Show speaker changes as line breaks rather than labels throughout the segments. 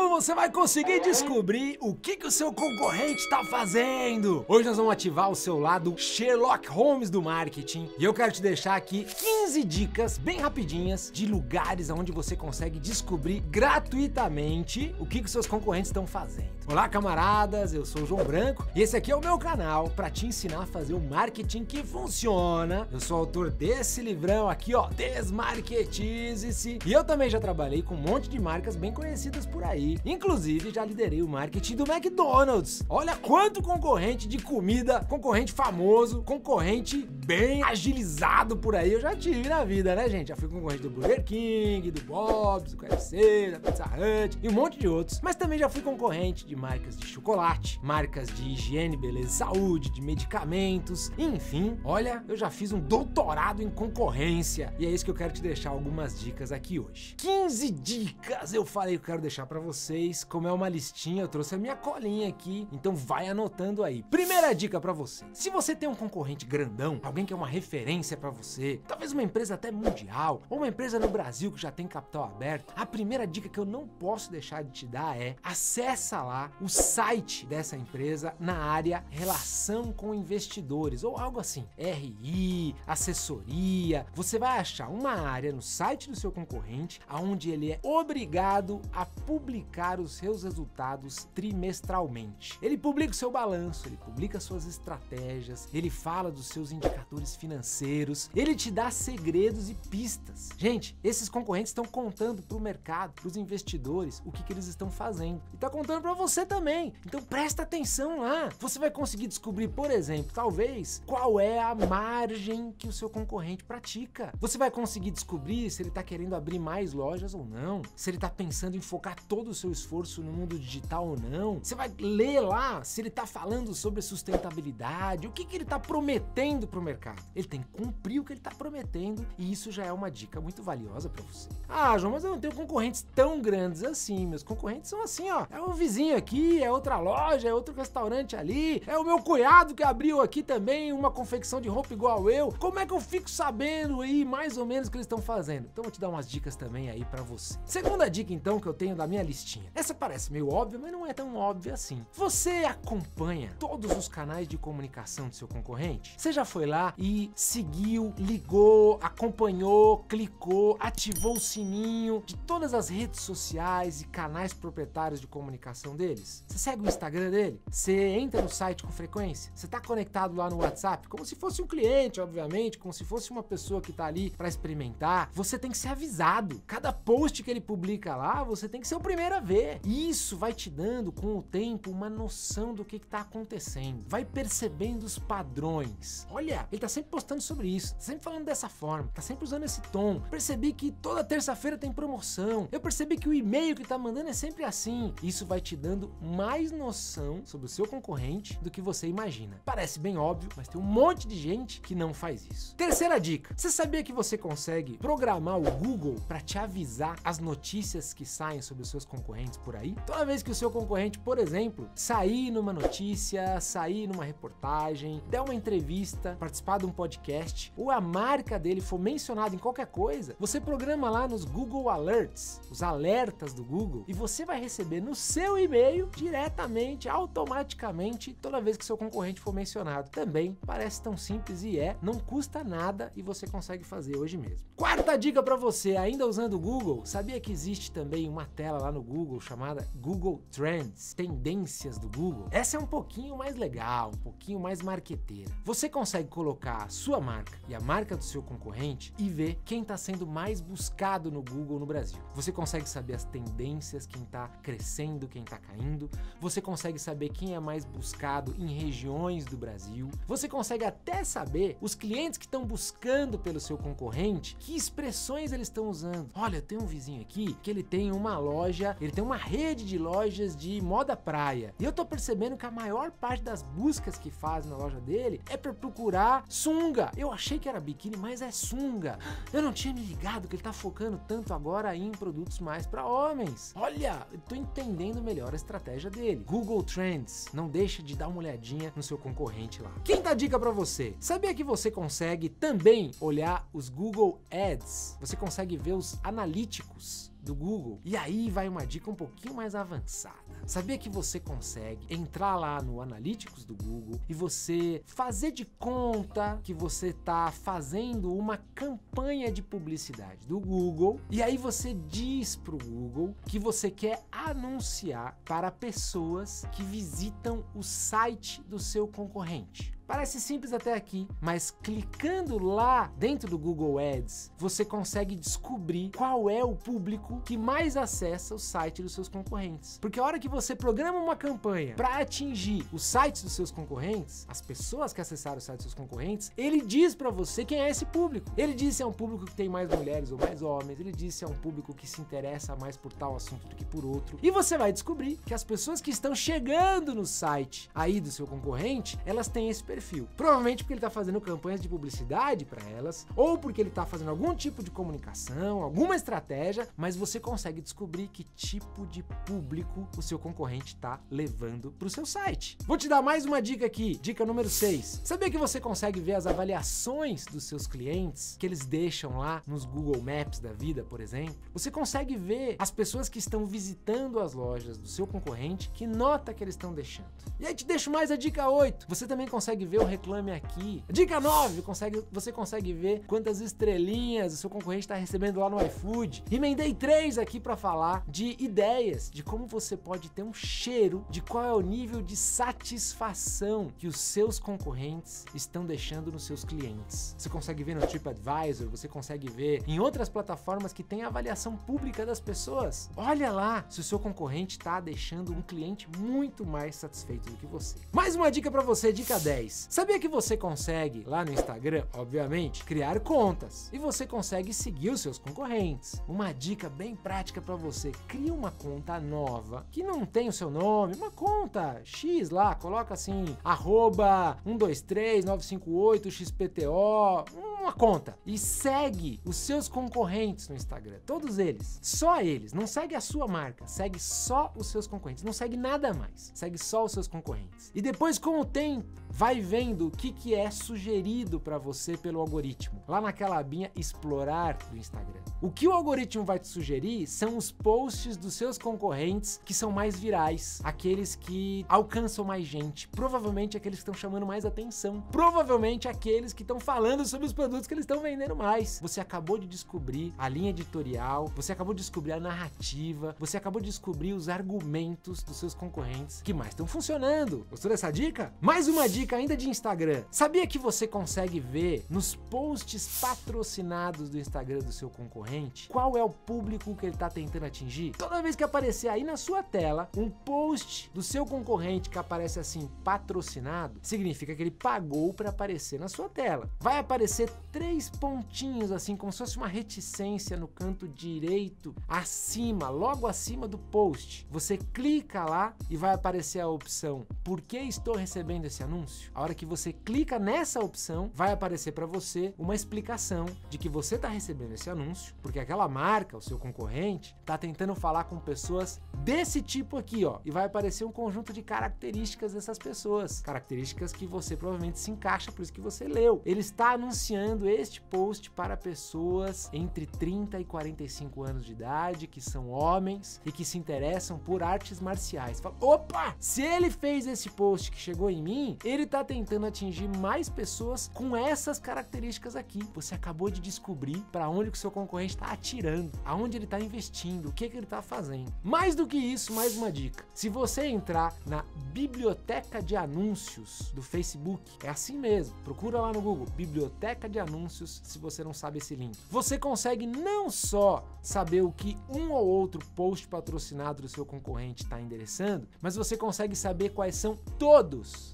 como você vai conseguir descobrir o que o seu concorrente está fazendo. Hoje nós vamos ativar o seu lado Sherlock Holmes do marketing e eu quero te deixar aqui 15 dicas bem rapidinhas de lugares onde você consegue descobrir gratuitamente o que os seus concorrentes estão fazendo. Olá, camaradas, eu sou o João Branco e esse aqui é o meu canal para te ensinar a fazer um marketing que funciona. Eu sou autor desse livrão aqui, ó, Desmarketize-se, e eu também já trabalhei com um monte de marcas bem conhecidas por aí. Inclusive, já liderei o marketing do McDonald's. Olha quanto concorrente de comida, concorrente famoso, concorrente bem agilizado por aí eu já tive na vida, né, gente? Já fui concorrente do Burger King, do Bob's, do KFC, da Pizza Hut e um monte de outros. Mas também já fui concorrente de marcas de chocolate, marcas de higiene, beleza e saúde, de medicamentos, enfim. Olha, eu já fiz um doutorado em concorrência e é isso que eu quero te deixar algumas dicas aqui hoje. 15 dicas eu falei que eu quero deixar pra vocês. Como é uma listinha, eu trouxe a minha colinha aqui, então vai anotando aí. Primeira dica pra você: se você tem um concorrente grandão, alguém que é uma referência pra você, talvez uma empresa até mundial, ou uma empresa no Brasil que já tem capital aberto, a primeira dica que eu não posso deixar de te dar é: acessa lá o site dessa empresa na área relação com investidores, ou algo assim, RI, assessoria. Você vai achar uma área no site do seu concorrente onde ele é obrigado a publicar os seus resultados trimestralmente. Ele publica o seu balanço, ele publica suas estratégias, ele fala dos seus indicadores financeiros, ele te dá segredos e pistas. Gente, esses concorrentes estão contando para o mercado, para os investidores, o que eles estão fazendo. E tá contando para você também. Então presta atenção lá. Você vai conseguir descobrir, por exemplo, talvez, qual é a margem que o seu concorrente pratica. Você vai conseguir descobrir se ele está querendo abrir mais lojas ou não, se ele está pensando em focar todo o seu esforço no mundo digital ou não. Você vai ler lá se ele está falando sobre sustentabilidade, o que ele está prometendo para o mercado. Ele tem que cumprir o que ele está prometendo e isso já é uma dica muito valiosa para você. Ah, João, mas eu não tenho concorrentes tão grandes assim. Meus concorrentes são assim, ó, é um vizinho aqui, é outra loja, é outro restaurante ali, é o meu cunhado que abriu aqui também uma confecção de roupa igual eu. Como é que eu fico sabendo aí mais ou menos o que eles estão fazendo? Então eu vou te dar umas dicas também aí pra você. Segunda dica então que eu tenho da minha listinha. Essa parece meio óbvia, mas não é tão óbvia assim. Você acompanha todos os canais de comunicação do seu concorrente? Você já foi lá e seguiu, ligou, acompanhou, clicou, ativou o sininho de todas as redes sociais e canais proprietários de comunicação deles? Você segue o Instagram dele? Você entra no site com frequência? Você tá conectado lá no WhatsApp? Como se fosse um cliente, obviamente, como se fosse uma pessoa que tá ali para experimentar. Você tem que ser avisado. Cada post que ele publica lá, você tem que ser o primeiro a ver. Isso vai te dando, com o tempo, uma noção do que tá acontecendo. Vai percebendo os padrões. Olha, ele tá sempre postando sobre isso, tá sempre falando dessa forma, tá sempre usando esse tom. Percebi que toda terça-feira tem promoção. Eu percebi que o e-mail que tá mandando é sempre assim. Isso vai te dando mais noção sobre o seu concorrente do que você imagina. Parece bem óbvio, mas tem um monte de gente que não faz isso. Terceira dica: você sabia que você consegue programar o Google para te avisar as notícias que saem sobre os seus concorrentes por aí? Toda vez que o seu concorrente, por exemplo, sair numa notícia, sair numa reportagem, der uma entrevista, participar de um podcast, ou a marca dele for mencionada em qualquer coisa, você programa lá nos Google Alerts, os alertas do Google, e você vai receber no seu e-mail diretamente, automaticamente, toda vez que seu concorrente for mencionado. Também parece tão simples e não custa nada e você consegue fazer hoje mesmo. Quarta dica para você, ainda usando o Google: sabia que existe também uma tela lá no Google chamada Google Trends, tendências do Google? Essa é um pouquinho mais legal, um pouquinho mais marqueteira. Você consegue colocar a sua marca e a marca do seu concorrente e ver quem está sendo mais buscado no Google no Brasil. Você consegue saber as tendências, quem está crescendo, quem está caindo. Você consegue saber quem é mais buscado em regiões do Brasil. Você consegue até saber os clientes que estão buscando pelo seu concorrente, que expressões eles estão usando. Olha, tem um vizinho aqui que ele tem uma loja, ele tem uma rede de lojas de moda praia. E eu tô percebendo que a maior parte das buscas que faz na loja dele é para procurar sunga. Eu achei que era biquíni, mas é sunga. Eu não tinha me ligado que ele tá focando tanto agora em produtos mais para homens. Olha, eu tô entendendo melhor a estratégia dele. Google Trends, não deixa de dar uma olhadinha no seu concorrente lá. Quinta dica para você: sabia que você consegue também olhar os Google Ads? Você consegue ver os analíticos do Google. E aí vai uma dica um pouquinho mais avançada. Sabia que você consegue entrar lá no Analytics do Google e você fazer de conta que você está fazendo uma campanha de publicidade do Google, e aí você diz para o Google que você quer anunciar para pessoas que visitam o site do seu concorrente. Parece simples até aqui, mas clicando lá dentro do Google Ads, você consegue descobrir qual é o público que mais acessa o site dos seus concorrentes. Porque a hora que você programa uma campanha para atingir os sites dos seus concorrentes, as pessoas que acessaram o site dos seus concorrentes, ele diz para você quem é esse público. Ele diz se é um público que tem mais mulheres ou mais homens, ele diz se é um público que se interessa mais por tal assunto do que por outro. E você vai descobrir que as pessoas que estão chegando no site aí do seu concorrente, elas têm esse perfil. Provavelmente porque ele está fazendo campanhas de publicidade para elas, ou porque ele está fazendo algum tipo de comunicação, alguma estratégia, mas você consegue descobrir que tipo de público o seu concorrente está levando para o seu site. Vou te dar mais uma dica aqui, dica número 6. Sabia que você consegue ver as avaliações dos seus clientes que eles deixam lá nos Google Maps da vida, por exemplo? Você consegue ver as pessoas que estão visitando as lojas do seu concorrente, que nota que eles estão deixando. E aí te deixo mais a dica 8. Você também consegue ver o Reclame Aqui. Dica 9, você consegue ver quantas estrelinhas o seu concorrente está recebendo lá no iFood. Emendei 3 aqui para falar de ideias, de como você pode ter um cheiro de qual é o nível de satisfação que os seus concorrentes estão deixando nos seus clientes. Você consegue ver no TripAdvisor, você consegue ver em outras plataformas que tem avaliação pública das pessoas. Olha lá se o seu concorrente está deixando um cliente muito mais satisfeito do que você. Mais uma dica para você, dica 10. Sabia que você consegue, lá no Instagram, obviamente, criar contas e você consegue seguir os seus concorrentes. Uma dica bem prática para você: cria uma conta nova que não tem o seu nome, uma conta X lá, coloca assim, @123958xpto, uma conta, e segue os seus concorrentes no Instagram, todos eles, só eles, não segue a sua marca, segue só os seus concorrentes, não segue nada mais, segue só os seus concorrentes. E depois, com o tempo, vai vendo o que é sugerido para você pelo algoritmo, lá naquela abinha explorar do Instagram. O que o algoritmo vai te sugerir são os posts dos seus concorrentes que são mais virais, aqueles que alcançam mais gente, provavelmente aqueles que estão chamando mais atenção, provavelmente aqueles que estão falando sobre os produtos que eles estão vendendo mais. Você acabou de descobrir a linha editorial, você acabou de descobrir a narrativa, você acabou de descobrir os argumentos dos seus concorrentes que mais estão funcionando. Gostou dessa dica? Mais uma dica ainda de Instagram. Sabia que você consegue ver nos posts patrocinados do Instagram do seu concorrente qual é o público que ele está tentando atingir? Toda vez que aparecer aí na sua tela um post do seu concorrente que aparece assim patrocinado, significa que ele pagou para aparecer na sua tela. Vai aparecer 3 pontinhos assim, como se fosse uma reticência no canto direito acima, logo acima do post. Você clica lá e vai aparecer a opção "Por que estou recebendo esse anúncio?". A hora que você clica nessa opção, vai aparecer para você uma explicação de que você está recebendo esse anúncio porque aquela marca, o seu concorrente, está tentando falar com pessoas desse tipo aqui, ó, e vai aparecer um conjunto de características dessas pessoas, características que você provavelmente se encaixa, por isso que você leu. Ele está anunciando este post para pessoas entre 30 e 45 anos de idade, que são homens e que se interessam por artes marciais. Fala, opa, se ele fez esse post que chegou em mim, ele tá tentando atingir mais pessoas com essas características aqui. Você acabou de descobrir para onde que o seu concorrente está atirando, aonde ele está investindo, o que ele está fazendo. Mais do que isso, mais uma dica. Se você entrar na biblioteca de anúncios do Facebook, é assim mesmo, procura lá no Google, biblioteca de anúncios, se você não sabe esse link. Você consegue não só saber o que um ou outro post patrocinado do seu concorrente está endereçando, mas você consegue saber quais são todos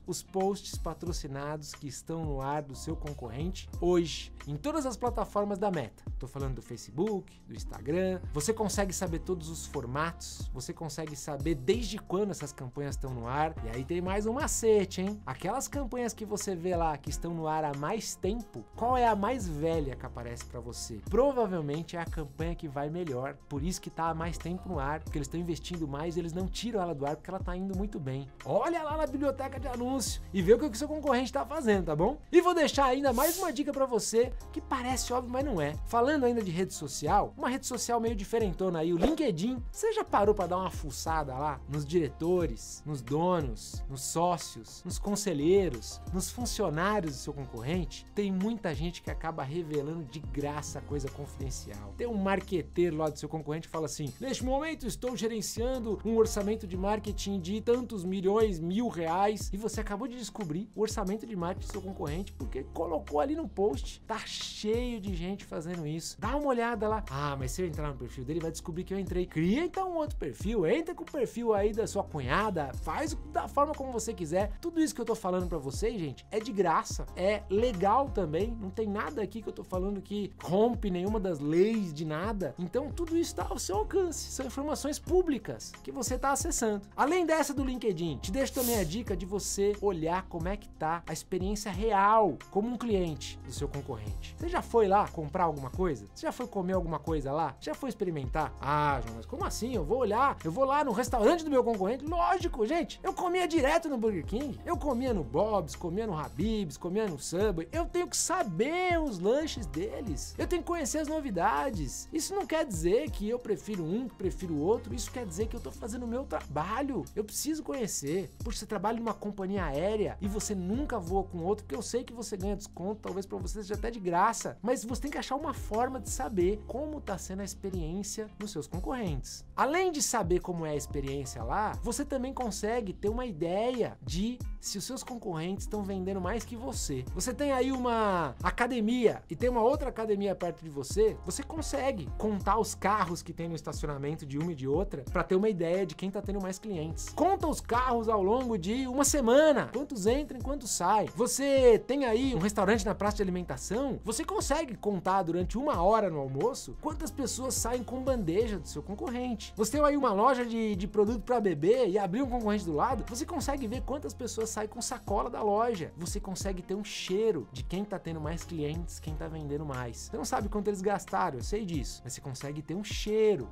os posts patrocinados que estão no ar do seu concorrente hoje, em todas as plataformas da Meta. Tô falando do Facebook, do Instagram. Você consegue saber todos os formatos formatos, você consegue saber desde quando essas campanhas estão no ar. E aí tem mais um macete, hein? Aquelas campanhas que você vê lá que estão no ar há mais tempo, qual é a mais velha que aparece para você? Provavelmente é a campanha que vai melhor, por isso que tá há mais tempo no ar, porque eles estão investindo mais e eles não tiram ela do ar porque ela tá indo muito bem. Olha lá na biblioteca de anúncio e vê o que o seu concorrente tá fazendo, tá bom? E vou deixar ainda mais uma dica para você que parece óbvio, mas não é. Falando ainda de rede social, uma rede social meio diferentona aí, o LinkedIn. Você já parou para dar uma fuçada lá nos diretores, nos donos, nos sócios, nos conselheiros, nos funcionários do seu concorrente? Tem muita gente que acaba revelando de graça coisa confidencial. Tem um marqueteiro lá do seu concorrente que fala assim: neste momento estou gerenciando um orçamento de marketing de tantos milhões, R$1.000, e você acabou de descobrir o orçamento de marketing do seu concorrente porque colocou ali no post. Tá cheio de gente fazendo isso. Dá uma olhada lá. Ah, mas se eu entrar no perfil dele, vai descobrir que eu entrei. Cria então um outro perfil, entra com o perfil aí da sua cunhada, faz da forma como você quiser. Tudo isso que eu tô falando pra vocês, gente, é de graça, é legal também, não tem nada aqui que eu tô falando que rompe nenhuma das leis de nada. Então tudo isso tá ao seu alcance, são informações públicas que você tá acessando. Além dessa do LinkedIn, te deixo também a dica de você olhar como é que tá a experiência real como um cliente do seu concorrente. Você já foi lá comprar alguma coisa? Você já foi comer alguma coisa lá? Já foi experimentar? Ah, João, mas como assim? Eu vou lá no restaurante do meu concorrente? Lógico, gente, eu comia direto no Burger King, eu comia no Bob's, comia no Habib's, comia no Subway. Eu tenho que saber os lanches deles, eu tenho que conhecer as novidades. Isso não quer dizer que eu prefiro um, que prefiro o outro, isso quer dizer que eu tô fazendo o meu trabalho. Eu preciso conhecer. Porque você trabalha numa companhia aérea e você nunca voa com outro, porque eu sei que você ganha desconto, talvez pra você seja até de graça, mas você tem que achar uma forma de saber como tá sendo a experiência dos seus concorrentes. Além de saber como é a experiência lá, você também consegue ter uma ideia de se os seus concorrentes estão vendendo mais que você. Você tem aí uma academia e tem uma outra academia perto de você, você consegue contar os carros que tem no estacionamento de uma e de outra para ter uma ideia de quem tá tendo mais clientes. Conta os carros ao longo de uma semana, quantos entram e quantos saem. Você tem aí um restaurante na praça de alimentação, você consegue contar durante uma hora no almoço quantas pessoas saem com bandeja do seu concorrente. Você tem aí uma loja de produto para bebê e abrir um concorrente do lado, você consegue ver quantas pessoas saem com sacola da loja. Você consegue ter um cheiro de quem tá tendo mais clientes, quem tá vendendo mais. Você não sabe quanto eles gastaram, eu sei disso, mas você consegue ter um cheiro.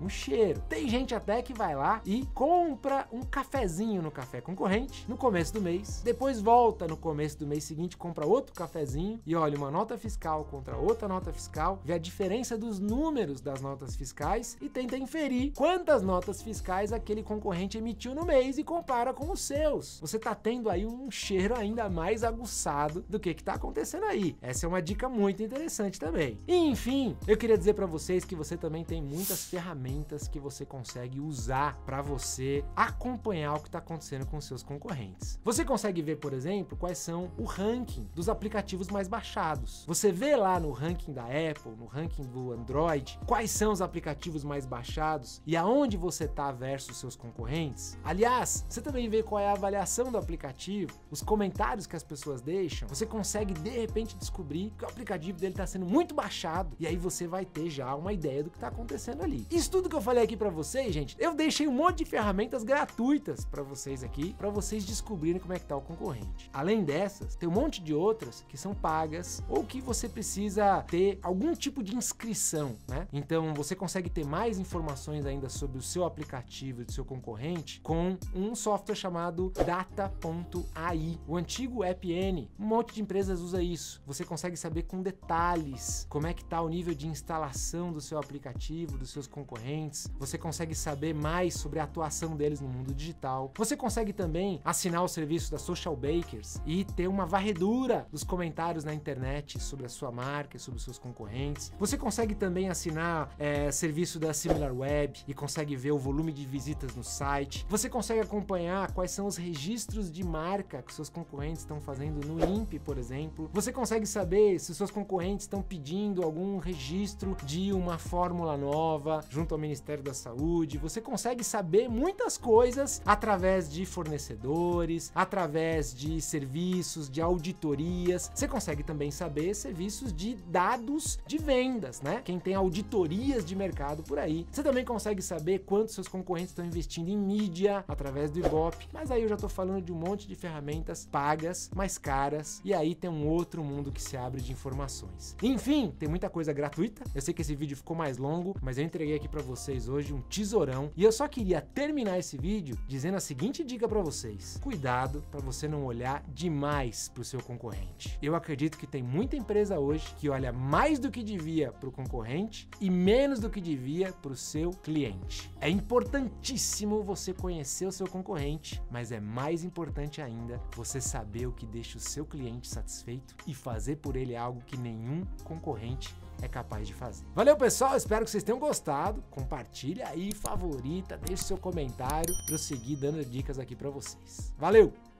Tem gente até que vai lá e compra um cafezinho no café concorrente no começo do mês, depois volta no começo do mês seguinte, compra outro cafezinho e olha uma nota fiscal contra outra nota fiscal, vê a diferença dos números das notas fiscais e tenta inferir quantas notas fiscais aquele concorrente emitiu no mês e compara com os seus. Você tá tendo aí um cheiro ainda mais aguçado do que tá acontecendo aí. Essa é uma dica muito interessante também. E, enfim, eu queria dizer para vocês que você também tem muitas ferramentas que você consegue usar para você acompanhar o que tá acontecendo com os seus concorrentes. Você consegue ver, por exemplo, quais são o ranking dos aplicativos mais baixados. Você vê lá no ranking da Apple, no ranking do Android, quais são os aplicativos mais baixados e aonde você tá versus seus concorrentes. Aliás, você também vê qual é a avaliação do aplicativo, os comentários que as pessoas deixam. Você consegue de repente descobrir que o aplicativo dele está sendo muito baixado e aí você vai ter já uma ideia do que está acontecendo ali. Isso tudo que eu falei aqui para vocês, gente, eu deixei um monte de ferramentas gratuitas para vocês aqui, para vocês descobrirem como é que tá o concorrente. Além dessas, tem um monte de outras que são pagas ou que você precisa ter algum tipo de inscrição, né? Então você consegue ter mais informações ainda sobre o seu aplicativo e do seu concorrente com um software chamado Data.ai. O antigo AppN, um monte de empresas usa isso. Você consegue saber com detalhes como é que tá o nível de instalação do seu aplicativo, dos seus concorrentes. Você consegue saber mais sobre a atuação deles no mundo digital. Você consegue também assinar o serviço da Social Bakers e ter uma varredura dos comentários na internet sobre a sua marca e sobre os seus concorrentes. Você consegue também assinar serviço da SimilarWeb e consegue ver o volume de visitas no site. Você consegue acompanhar quais são os registros de marca que seus concorrentes estão fazendo no INPE, por exemplo. Você consegue saber se os seus concorrentes estão pedindo algum registro de uma fórmula nova junto ao Ministério da Saúde. Você consegue saber muitas coisas através de fornecedores, através de serviços, de auditorias. Você consegue também saber serviços de dados de vendas, né? Quem tem auditorias de mercado por aí. Você também consegue saber saber quanto seus concorrentes estão investindo em mídia através do Ibope, mas aí eu já tô falando de um monte de ferramentas pagas, mais caras, e aí tem um outro mundo que se abre de informações. Enfim, tem muita coisa gratuita. Eu sei que esse vídeo ficou mais longo, mas eu entreguei aqui pra vocês hoje um tesourão, e eu só queria terminar esse vídeo dizendo a seguinte dica pra vocês: cuidado pra você não olhar demais pro seu concorrente. Eu acredito que tem muita empresa hoje que olha mais do que devia pro concorrente e menos do que devia pro seu cliente. É importantíssimo você conhecer o seu concorrente, mas é mais importante ainda você saber o que deixa o seu cliente satisfeito e fazer por ele algo que nenhum concorrente é capaz de fazer. Valeu, pessoal, espero que vocês tenham gostado. Compartilha aí, favorita, deixe seu comentário para eu seguir dando dicas aqui para vocês. Valeu!